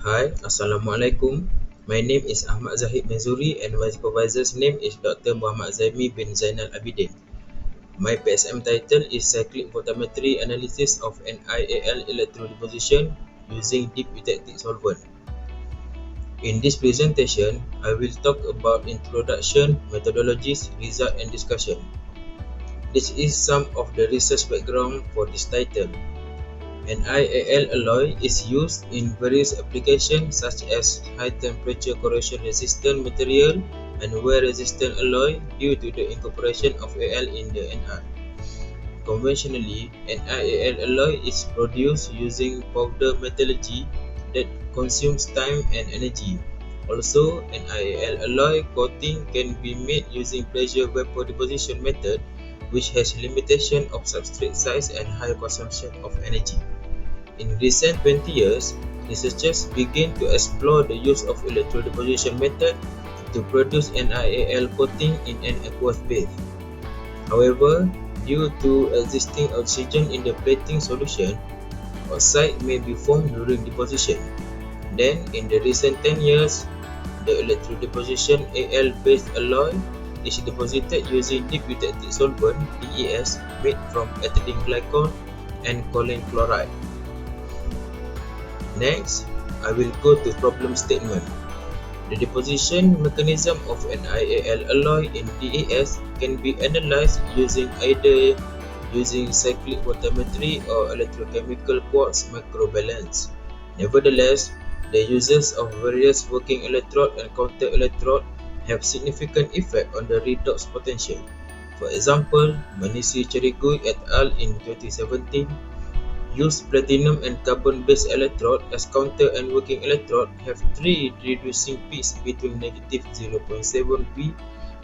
Hi, Assalamualaikum. My name is Ahmad Zahid Menzuri and my supervisor's name is Dr. Muhammad Zaimi bin Zainal Abidin. My PSM title is Cyclic Photometry Analysis of NIAL Electrodeposition using Deep Eutectic Solvent. In this presentation, I will talk about introduction, methodologies, result and discussion. This is some of the research background for this title. NIAL alloy is used in various applications such as high temperature corrosion resistant material and wear resistant alloy due to the incorporation of Al in the NR. Conventionally, NIAL alloy is produced using powder metallurgy that consumes time and energy. Also, NIAL alloy coating can be made using pressure vapor deposition method, which has limitation of substrate size and high consumption of energy. In recent 20 years, researchers began to explore the use of electrodeposition method to produce NIAL coating in an aqueous bed. However, due to existing oxygen in the plating solution, oxide may be formed during deposition. Then, in the recent 10 years, the electrodeposition Al-based alloy is deposited using deep eutectic solvent (DES) made from ethylene glycol and choline chloride. Next, I will go to problem statement. The deposition mechanism of an NIAL alloy in DES can be analyzed either using cyclic photometry or electrochemical quartz microbalance. Nevertheless, the uses of various working electrode and counter electrode have significant effect on the redox potential. For example, Manisi Cherigui et al. In 2017 used platinum and carbon-based electrode as counter and working electrode have three reducing peaks between negative 0.7 V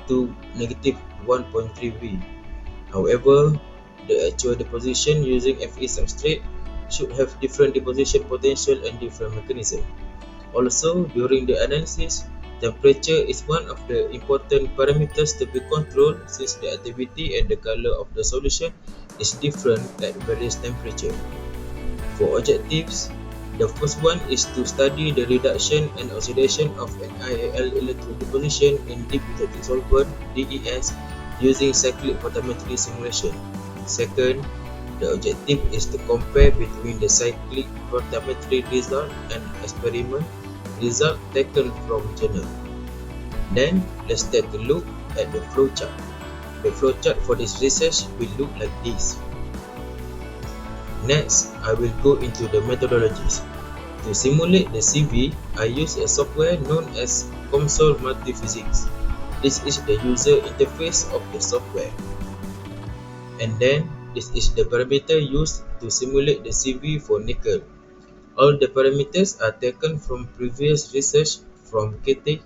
to negative 1.3 V. However, the actual deposition using Fe substrate should have different deposition potential and different mechanism. Also, during the analysis, temperature is one of the important parameters to be controlled since the activity and the color of the solution is different at various temperatures. For objectives, the first one is to study the reduction and oxidation of NIAL electrodeposition in deep eutectic solvent (DES) using cyclic photometry simulation. Second, the objective is to compare between the cyclic photometry result and experiment result taken from journal. Then, let's take a look at the flowchart. The flowchart for this research will look like this. Next, I will go into the methodologies. To simulate the CV, I use a software known as COMSOL Multiphysics. This is the user interface of the software. And then, this is the parameter used to simulate the CV for nickel. All the parameters are taken from previous research from Ketik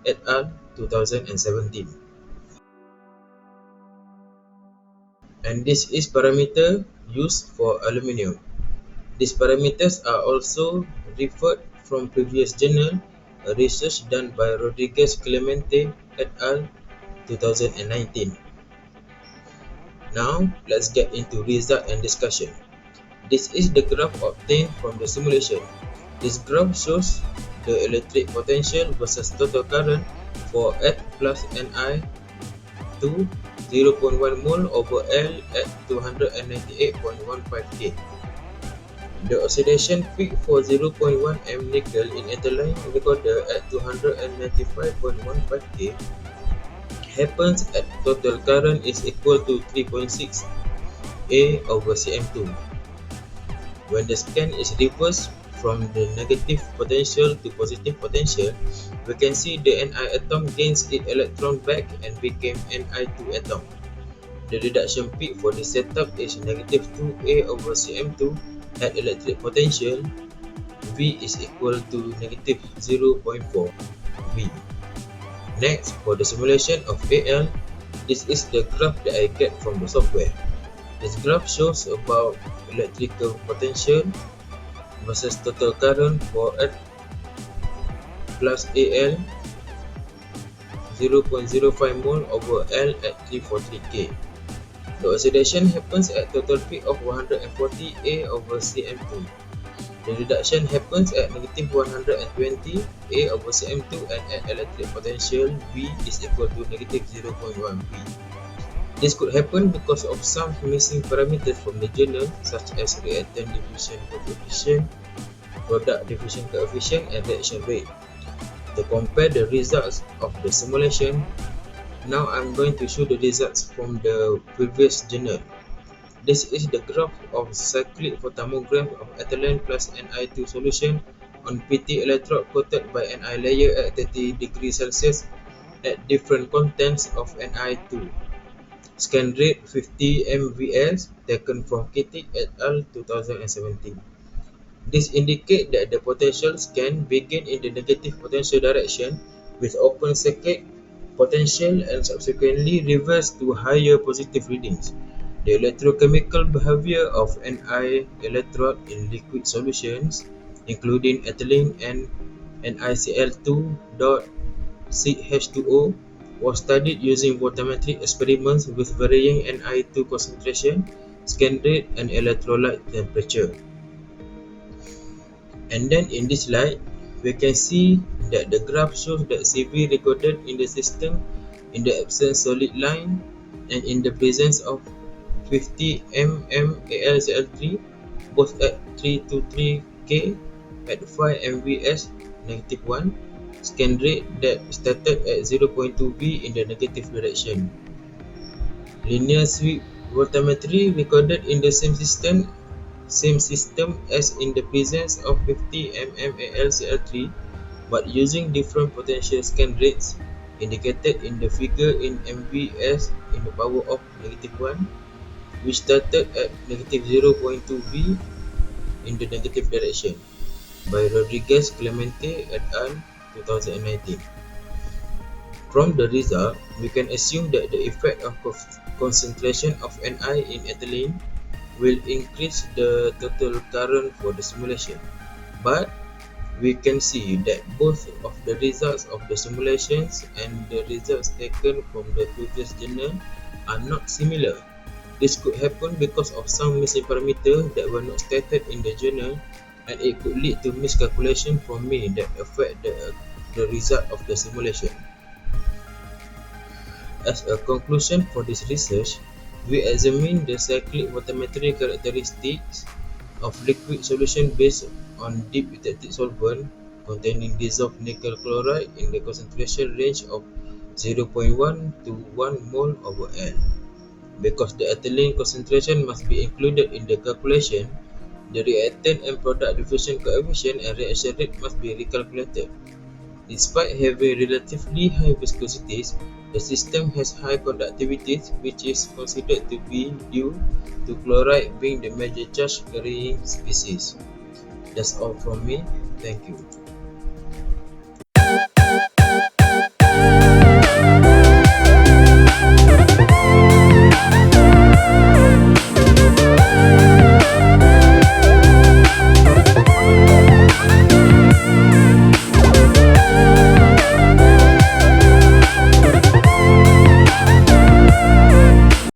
et al. 2017. And this is parameter used for aluminium. These parameters are also referred from previous journal, a research done by Rodriguez Clemente et al. 2019. Now, let's get into result and discussion. This is the graph obtained from the simulation. This graph shows the electric potential versus total current for H plus Ni to 0.1 mole over L at 298.15 K. The oxidation peak for 0.1 m nickel in ethylene recorded at 295.15 K happens at total current is equal to 3.6 A over Cm2. When the scan is reversed from the negative potential to positive potential, we can see the Ni atom gains its electron back and became Ni2 atom. The reduction peak for this setup is negative 2A over Cm2 at electric potential V is equal to negative 0.4 V. Next, for the simulation of Al, this is the graph that I get from the software. This graph shows about electrical potential versus total current for H plus Al 0.05 mole over L at 343 K. The oxidation happens at total peak of 140 A over Cm2. The reduction happens at negative 120 A over Cm2 and at electric potential V is equal to negative 0.1 V. This could happen because of some missing parameters from the journal, such as reactant diffusion coefficient, product diffusion coefficient, and reaction rate. To compare the results of the simulation, now I'm going to show the results from the previous journal. This is the graph of cyclic photomegraph of ethylene plus Ni2 solution on PT electrode coated by Ni layer at 30 degrees Celsius at different contents of Ni2. Scan rate 50 mVs taken from Kittig et al. 2017. This indicates that the potential scan begin in the negative potential direction with open circuit potential and subsequently reverse to higher positive readings. The electrochemical behavior of Ni electrode in liquid solutions, including ethylene and NiCl2.CH2O, was studied using photometric experiments with varying Ni2 concentration, scan rate, and electrolyte temperature. And then in this slide, we can see that the graph shows that CV recorded in the system in the absence solid line and in the presence of 50 mmAlCl3, both at 323 K at 5 mVs negative 1, scan rate that started at 0.2 V in the negative direction. Linear sweep voltammetry recorded in the same system as in the presence of 50 mmAlCl3, but using different potential scan rates indicated in the figure in mVs in the power of negative 1, which started at negative 0.2 V in the negative direction, by Rodriguez Clemente et al. 2019. From the result, we can assume that the effect of concentration of Ni in ethylene will increase the total current for the simulation. But we can see that both of the results of the simulations and the results taken from the previous journal are not similar. This could happen because of some missing parameters that were not stated in the journal, and it could lead to miscalculation from me that affect the result of the simulation. As a conclusion for this research, we examine the cyclic photometry characteristics of liquid solution based on deep eutectic solvent containing dissolved nickel chloride in the concentration range of 0.1 to 1 mole over L. Because the ethylene concentration must be included in the calculation, the reactant and product diffusion coefficient and reaction rate must be recalculated. Despite having relatively high viscosities, the system has high conductivity, which is considered to be due to chloride being the major charge carrying species. That's all from me. Thank you.